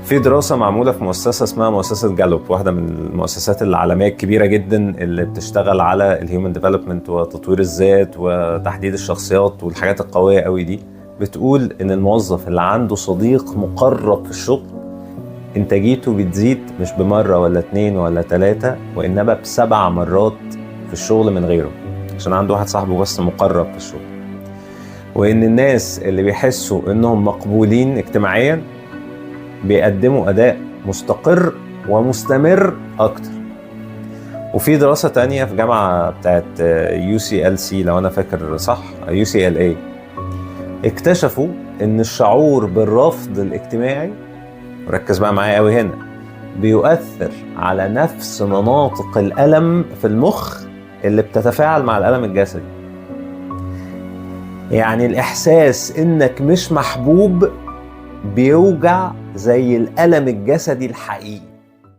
في دراسة معمولة في مؤسسة اسمها مؤسسة جالوب، واحدة من المؤسسات العالمية الكبيرة جدا اللي بتشتغل على الهيومن ديفلوبمنت وتطوير الذات وتحديد الشخصيات والحاجات القوية قوي دي. بتقول ان الموظف اللي عنده صديق مقرب في الشغل انتاجيته بتزيد مش بمرة ولا 2 ولا 3، وانما ب7 مرات في الشغل من غيره، عشان عنده واحد صاحبه بس مقرب في الشغل. وان الناس اللي بيحسوا انهم مقبولين اجتماعيا بيقدموا أداء مستقر ومستمر أكتر. وفي دراسة تانية في جامعة بتاعت UCLC لو أنا فاكر صح، UCLA، اكتشفوا إن الشعور بالرفض الاجتماعي، ركز بقى معايا قوي هنا، بيؤثر على نفس مناطق الألم في المخ اللي بتتفاعل مع الألم الجسدي. يعني الإحساس إنك مش محبوب بيوجع زي الألم الجسدي الحقيقي.